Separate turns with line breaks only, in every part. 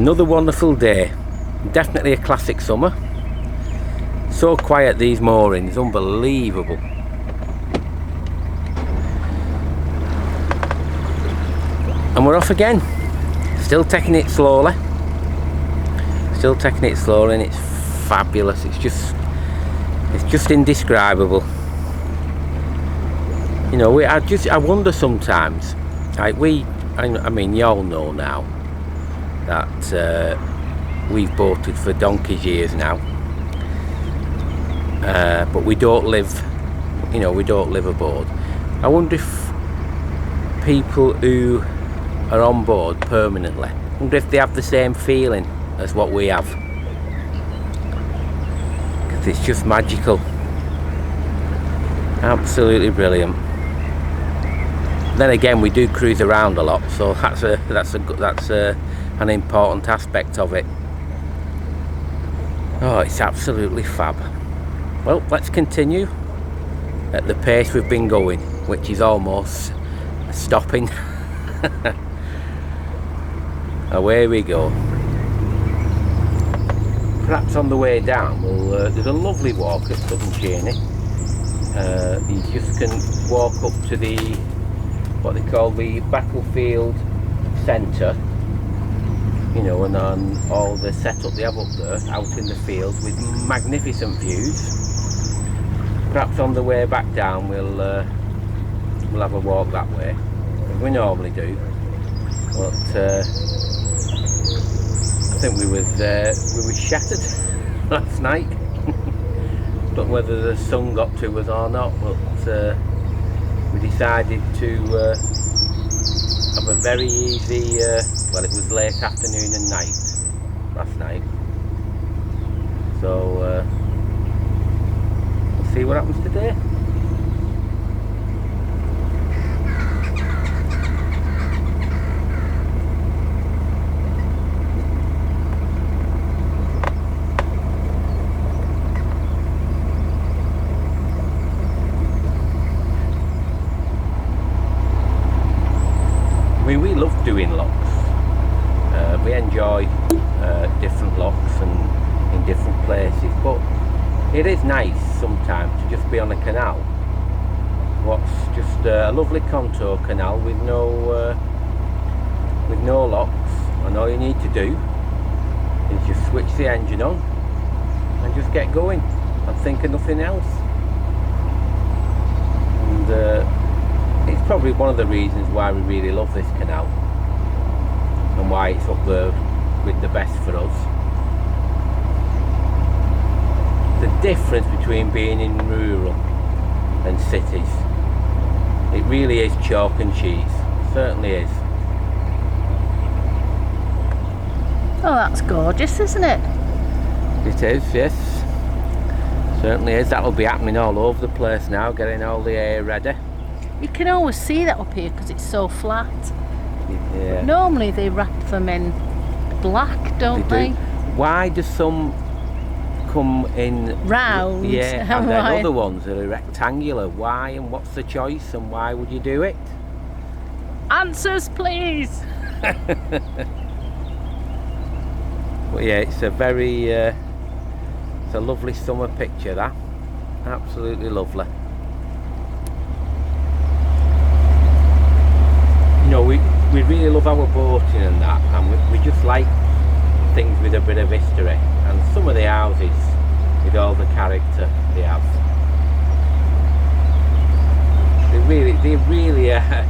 Another wonderful day. Definitely a classic summer. So quiet, these moorings, unbelievable. And we're off again. Still taking it slowly. Still taking it slowly, and it's fabulous. It's just indescribable. You know, I wonder sometimes. Like I mean, you all know now that we've boated for donkey's years now, but we don't live. You know, we don't live aboard. I wonder if people who are on board permanently, I wonder if they have the same feeling as what we have. Because it's just magical. Absolutely brilliant. Then again, we do cruise around a lot, so that's an important aspect of it. Oh, it's absolutely fab. Well, let's continue at the pace we've been going, which is almost stopping. Away we go. Perhaps on the way down, there's a lovely walk at Southern Cheney. You just can walk up to what they call the battlefield centre, you know, and on all the setup they have up there, out in the fields with magnificent views. Perhaps on the way back down we'll have a walk that way, as we normally do. But I think we were shattered last night. Don't know whether the sun got to us or not, but we decided to have a very easy, well, it was late afternoon and night last night, so we'll see what happens today. We love doing locks. We enjoy different locks and in different places, but it is nice sometimes to just be on a canal. What's just a lovely contour canal with no locks, and all you need to do is just switch the engine on and just get going and think of nothing else. And it's probably one of the reasons why we really love this canal and why it's up there with the best for us. The difference between being in rural and cities, it really is chalk and cheese. It certainly is.
Oh, that's gorgeous, isn't it?
It is, yes. Certainly is. That'll be happening all over the place now, getting all the air ready.
You can always see that up here because it's so flat.
Yeah.
But normally they wrap them in black, don't they?
Why do some come in
round?
Yeah, and then other ones are rectangular. Why, and what's the choice, and why would you do it?
Answers, please.
Well, yeah, it's a very it's a lovely summer picture, that. Absolutely lovely. You know, we really love our boating and that, and we just like things with a bit of history, and some of the houses with all the character they have, they really are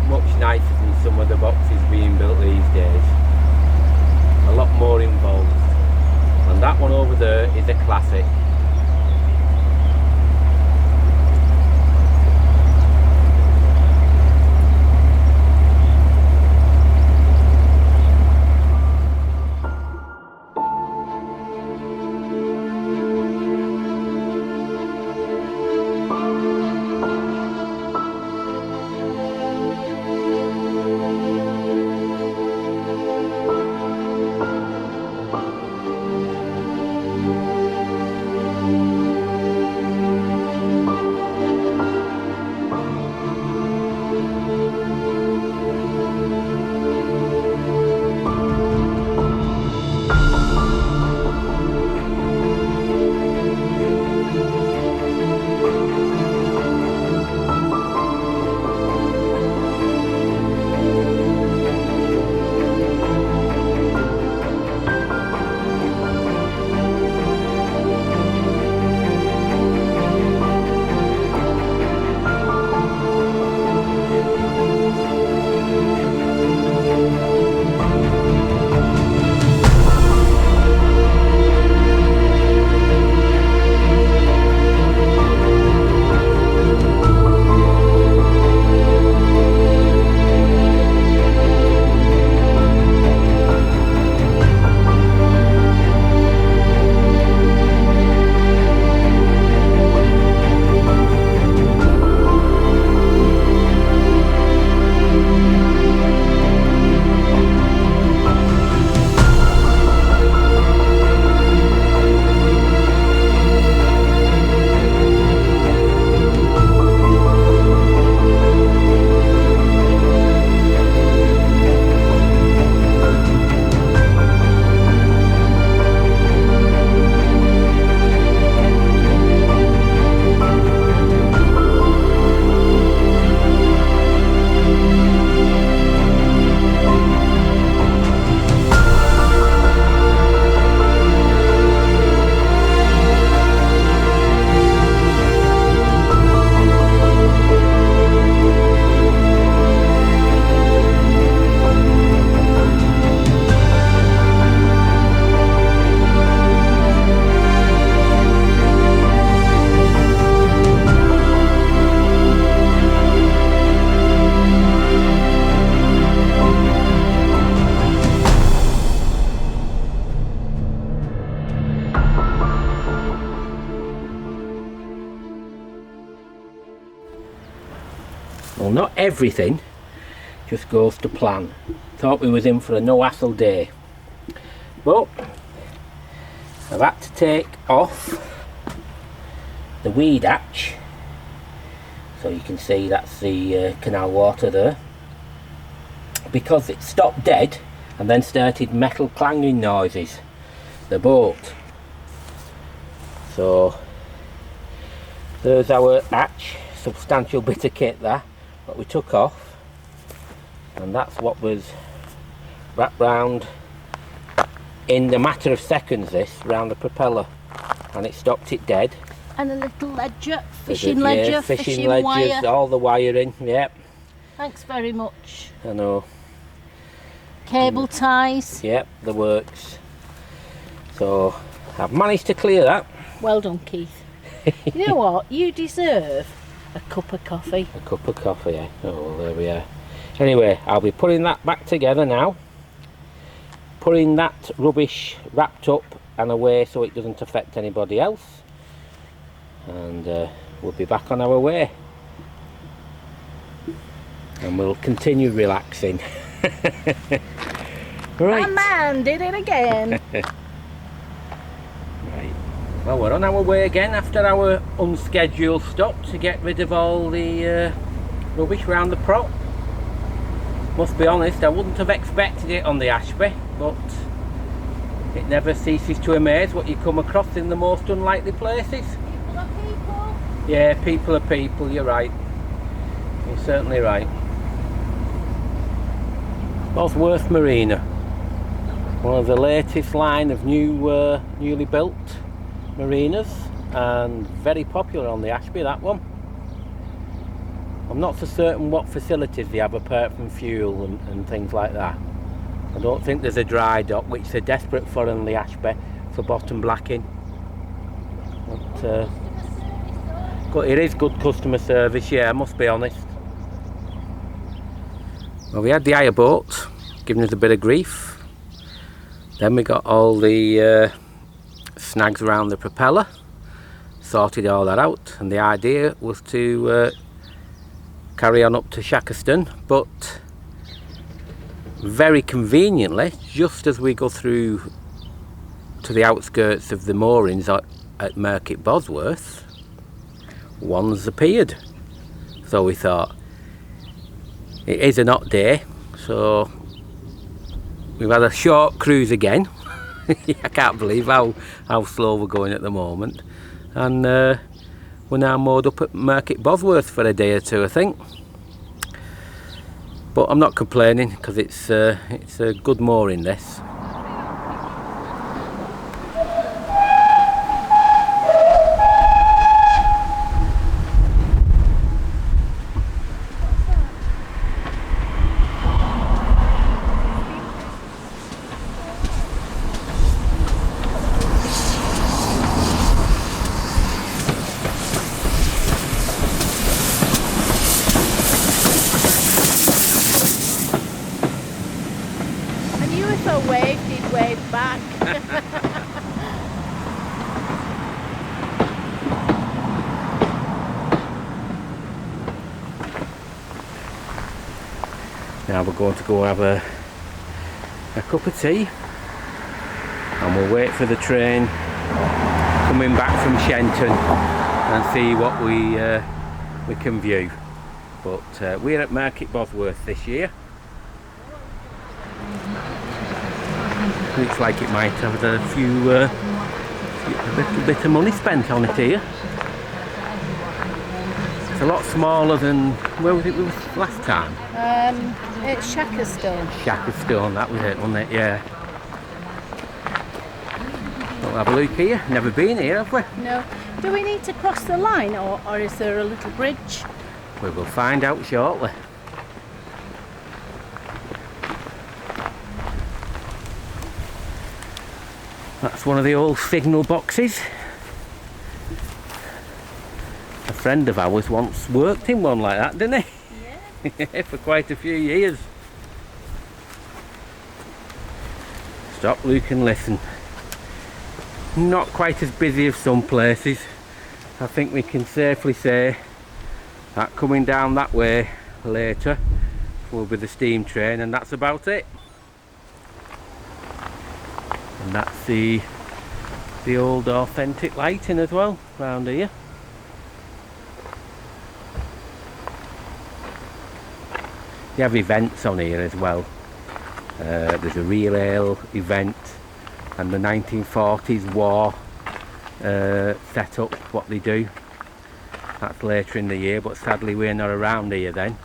much nicer than some of the boxes being built these days. A lot more involved, and that one over there is a classic. Well, not everything just goes to plan. Thought we was in for a no hassle day, but I've had to take off the weed hatch, so you can see that's the canal water there, because it stopped dead and then started metal clanging noises, the boat. So there's our hatch, substantial bit of kit there that we took off, and that's what was wrapped round in the matter of seconds, this round the propeller, and it stopped it dead.
And a little ledger, fishing ledger,
yeah, fishing ledgers,
wire.
all the wiring, yep.
Thanks very much.
I know.
Cable ties.
Yep, the works. So I've managed to clear that.
Well done, Keith. You know what? You deserve a cup of coffee.
A cup of coffee, yeah. Oh, well, there we are. Anyway, I'll be putting that back together now. Putting that rubbish wrapped up and away so it doesn't affect anybody else. And we'll be back on our way. And we'll continue relaxing. Right.
My man did it again.
Right. Well, we're on our way again after our unscheduled stop to get rid of all the rubbish around the prop. Must be honest, I wouldn't have expected it on the Ashby, but it never ceases to amaze what you come across in the most unlikely places.
People are people.
Yeah, people are people, you're right. You're certainly right. Bosworth Marina. One of the latest line of newly built marinas, and very popular on the Ashby, that one. I'm not so certain what facilities they have apart from fuel and things like that. I don't think there's a dry dock, which they're desperate for in the Ashby, for bottom blacking. But it is good customer service, yeah, I must be honest. Well, we had the hire boat giving us a bit of grief. Then we got all the snags around the propeller, sorted all that out, and the idea was to carry on up to Shackleton, but very conveniently, just as we go through to the outskirts of the moorings at Market Bosworth, one's appeared. So we thought, it is a hot day, so we've had a short cruise again. I can't believe how slow we're going at the moment, and we're now moored up at Market Bosworth for a day or two, I think. But I'm not complaining, because it's a good mooring, this.
He'd wave back.
Now we're going to go have a cup of tea, and we'll wait for the train coming back from Shenton and see what we can view. But we're at Market Bosworth this year. Looks like it might have a little bit of money spent on it here. It's a lot smaller than, where was it last time?
It's Shackleton.
Shackleton, that was it, wasn't it? Yeah. We'll have a look here. Never been here, have we?
No. Do we need to cross the line, or is there a little bridge?
We will find out shortly. That's one of the old signal boxes. A friend of ours once worked in one like that, didn't he? Yeah. For quite a few years. Stop, look and listen. Not quite as busy as some places. I think we can safely say that coming down that way later will be the steam train, and that's about it. And that's the old authentic lighting as well round here. You have events on here as well. There's a real ale event and the 1940s war set up, what they do. That's later in the year, but sadly we're not around here then.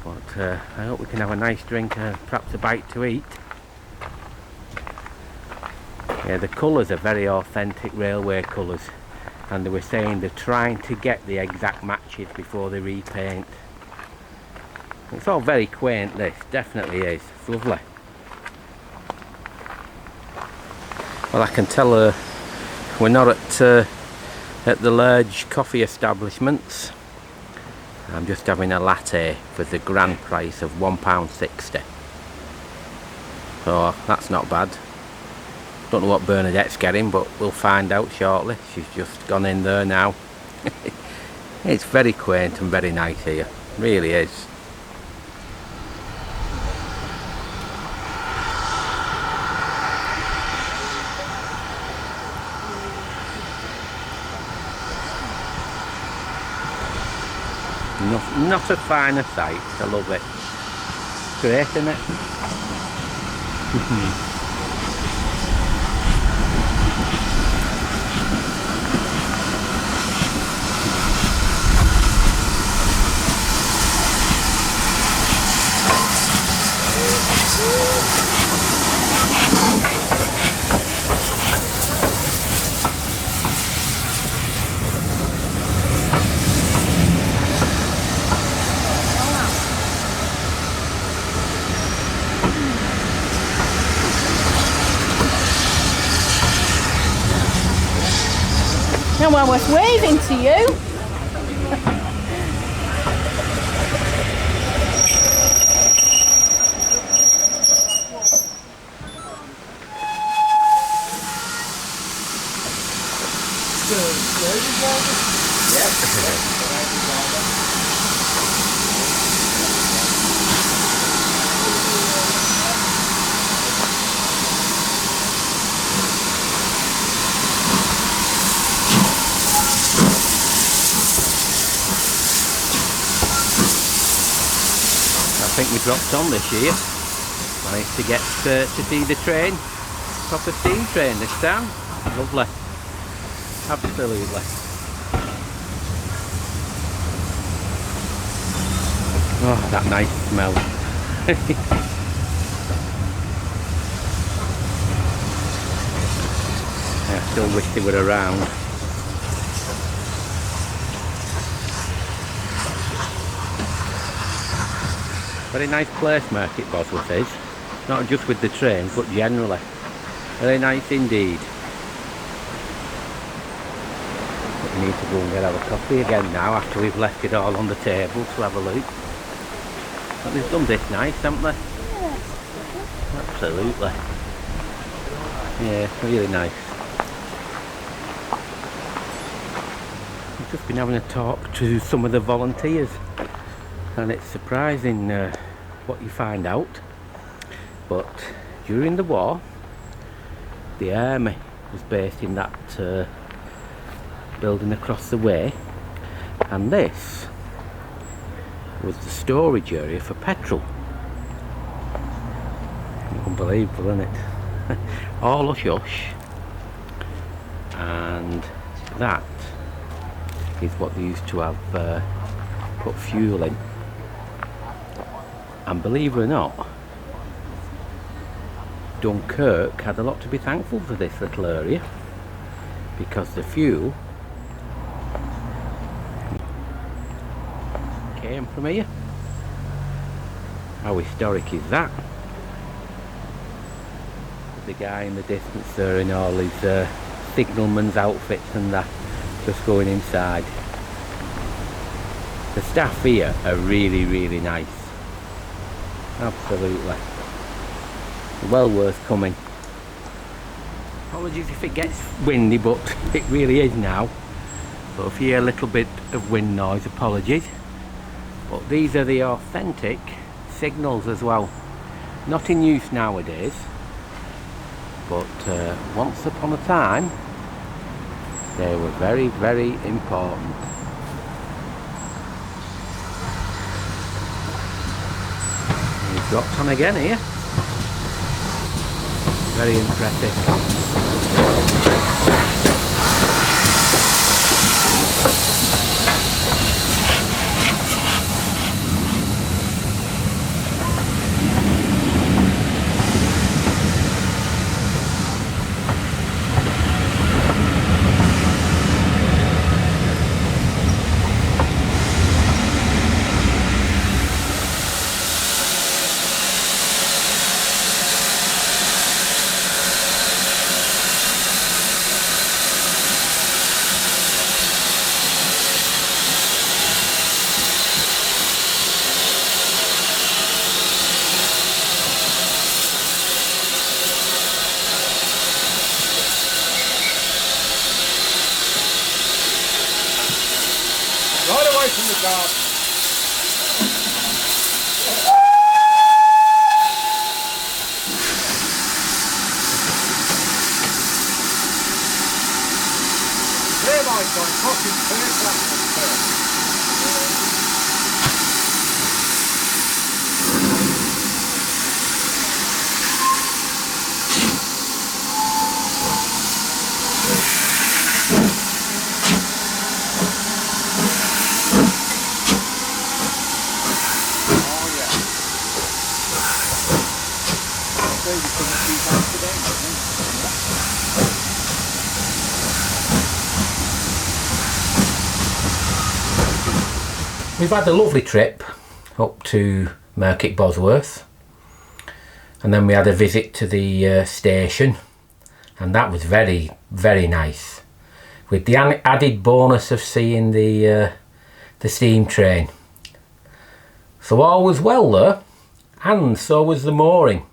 But I hope we can have a nice drink and perhaps a bite to eat. Yeah, the colours are very authentic railway colours, and they were saying they're trying to get the exact matches before they repaint. It's all very quaint, this definitely is. It's lovely. Well, I can tell we're not at the large coffee establishments. I'm just having a latte for the grand price of £1.60. So that's not bad. Don't know what Bernadette's getting, but we'll find out shortly. She's just gone in there now. It's very quaint and very nice here. Really is. Not a finer sight. I love it. Great, isn't it?
No one was waving to you.
I think we dropped on this year. Managed to get to see the train, proper steam train this time. Lovely, absolutely. Oh, that nice smell. I still wish they were around. Very nice place, Market Bosworth is. Not just with the trains, but generally. Very nice indeed. But we need to go and get our coffee again now after we've left it all on the table to have a look. But they've done this nice, haven't they?
Yeah.
Absolutely. Yeah, really nice. I've just been having a talk to some of the volunteers. And it's surprising what you find out, but during the war the army was based in that building across the way, and this was the storage area for petrol. Unbelievable, isn't it? All hush hush, and that is what they used to have put fuel in. And believe it or not, Dunkirk had a lot to be thankful for this little area, because the fuel came from here. How historic is that? The guy in the distance there in all his signalman's outfits and that, just going inside. The staff here are really, really nice. Absolutely. Well worth coming. Apologies if it gets windy, but it really is now. So if you hear a little bit of wind noise, apologies. But these are the authentic signals as well. Not in use nowadays, but once upon a time they were very, very important. We've dropped on again here. Very impressive.
Right away from the garden. There, my son, crossing clear platform.
We've had a lovely trip up to Market Bosworth, and then we had a visit to the station, and that was very, very nice, with the added bonus of seeing the steam train. So all was well there, and so was the mooring.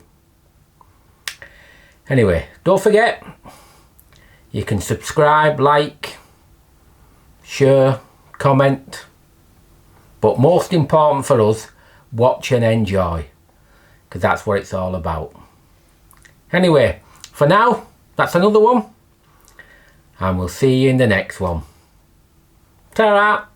Anyway, don't forget, you can subscribe, like, share, comment, but most important for us, watch and enjoy, because that's what it's all about. Anyway, for now, that's another one, and we'll see you in the next one. Ta-ra!